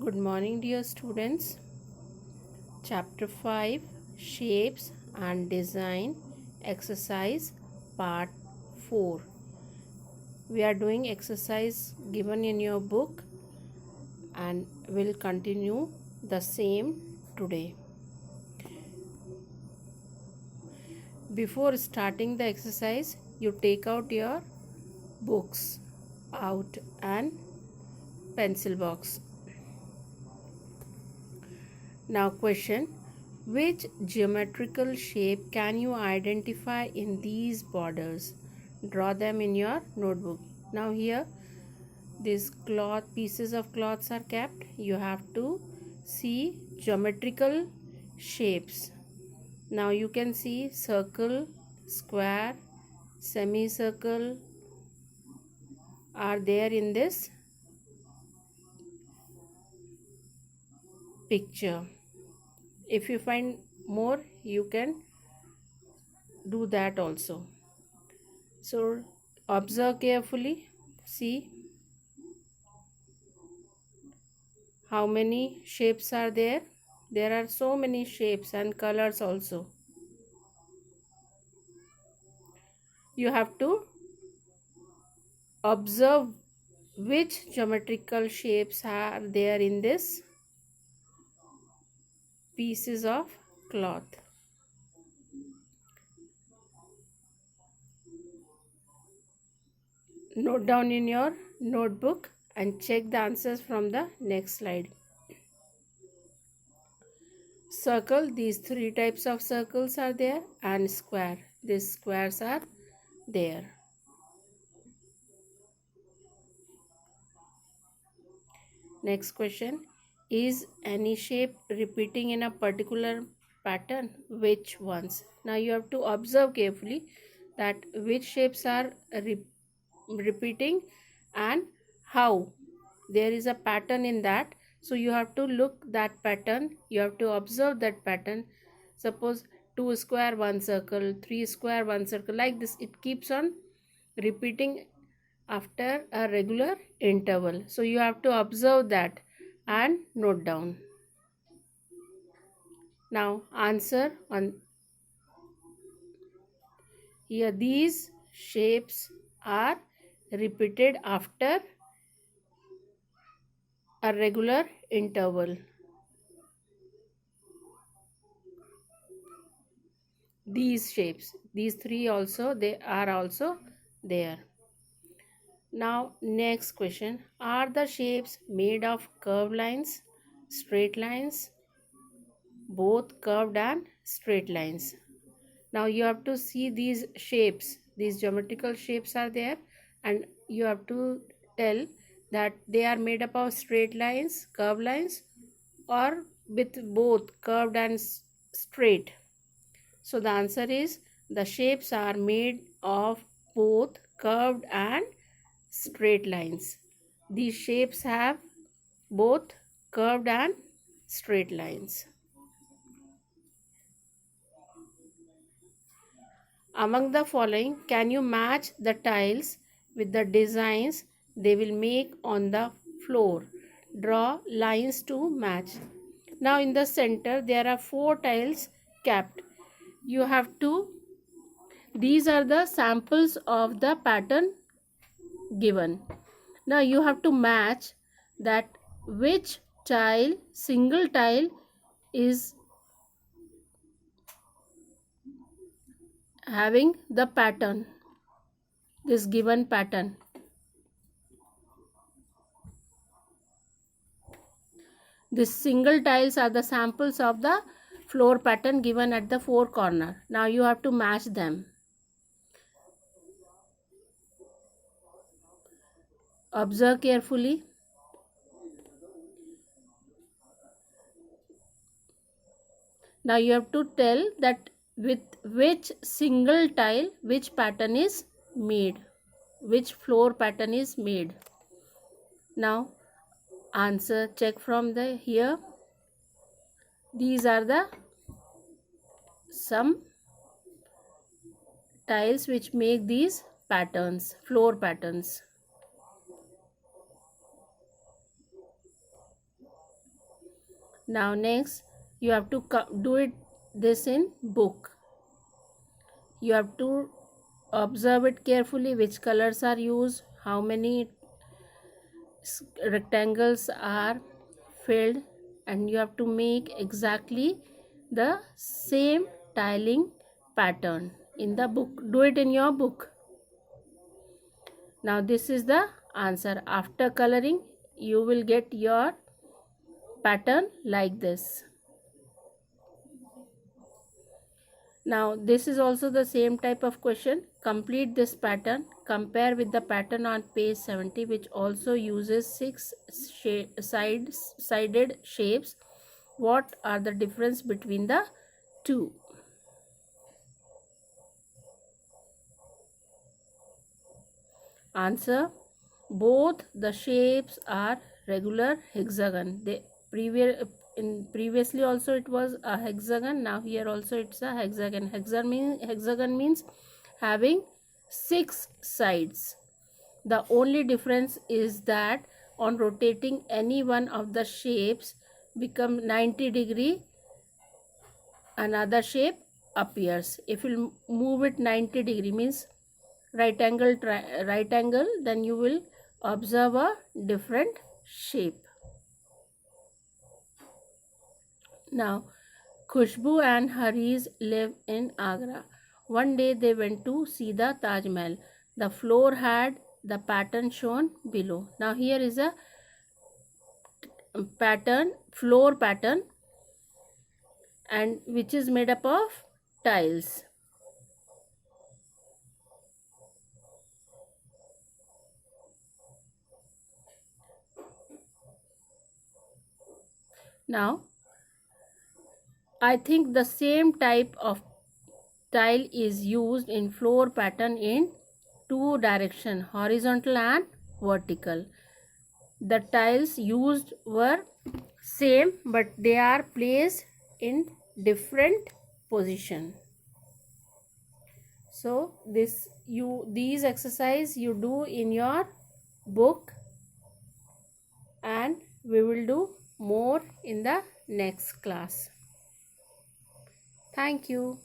Good morning, dear students. Chapter 5 Shapes and Design Exercise Part 4. We are doing exercise given in your book and will continue the same today. Before starting the exercise, you take out your books out and pencil box. Now question, which geometrical shape can you identify in these borders? Draw them in your notebook. Now here these pieces of cloths are kept. You have to see geometrical shapes. Now you can see circle, square, semicircle are there in this picture. If you find more, you can do that also. So observe carefully, see how many shapes are there. There are so many shapes and colors also. You have to observe which geometrical shapes are there in this pieces of cloth. Note down in your notebook and check the answers from the next slide. Circle, these three types of circles are there, and square, these squares are there. Next question, is any shape repeating in a particular pattern? Which ones? Now you have to observe carefully that which shapes are repeating and how. There is a pattern in that, so you have to look that pattern, you have to observe that pattern. Suppose 2 square 1 circle, 3 square 1 circle, like this it keeps on repeating after a regular interval. So you have to observe that and note down. Now answer on here. These shapes are repeated after a regular interval. These shapes, these three also, they are also there. Now next question, are the shapes made of curved lines, straight lines, both curved and straight lines? Now you have to see these shapes, these geometrical shapes are there, and you have to tell that they are made up of straight lines, curved lines, or with both curved and straight. So the answer is the shapes are made of both curved and straight lines. These shapes have both curved and straight lines. Among the following, can you match the tiles with the designs they will make on the floor? Draw lines to match. Now in the center there are 4 tiles kept. You have to, these are the samples of the pattern given. Now you have to match that which tile, single tile is having the pattern, this given pattern. These single tiles are the samples of the floor pattern given at the 4 corner. Now you have to match them. Observe carefully. Now you have to tell that with which single tile which pattern is made, which floor pattern is made. Now answer, check from the here. These are the some tiles which make these patterns, floor patterns. Now next you have to do it this in book. You have to observe it carefully, which colors are used, how many rectangles are filled, and you have to make exactly the same tiling pattern in the book. Do it in your book. Now this is the answer. After coloring you will get your pattern like this. Now this is also the same type of question. Complete this pattern. Compare with the pattern on page 70, which also uses 6 sided shapes. What are the difference between the two? Answer: both the shapes are regular hexagon. Previously also it was a hexagon. Now here also it's a hexagon. Hexagon means having 6 sides. The only difference is that on rotating any one of the shapes become 90-degree, another shape appears. If you move it 90-degree means right angle, then you will observe a different shape. Now Khushbu and Harish live in Agra. One day they went to see the Taj Mahal. The floor had the pattern shown below. Now here is a pattern, floor pattern, and which is made up of tiles. Now I think the same type of tile is used in floor pattern in 2 direction, horizontal and vertical. The tiles used were same, but they are placed in different position. So these exercise you do in your book, and we will do more in the next class. Thank you.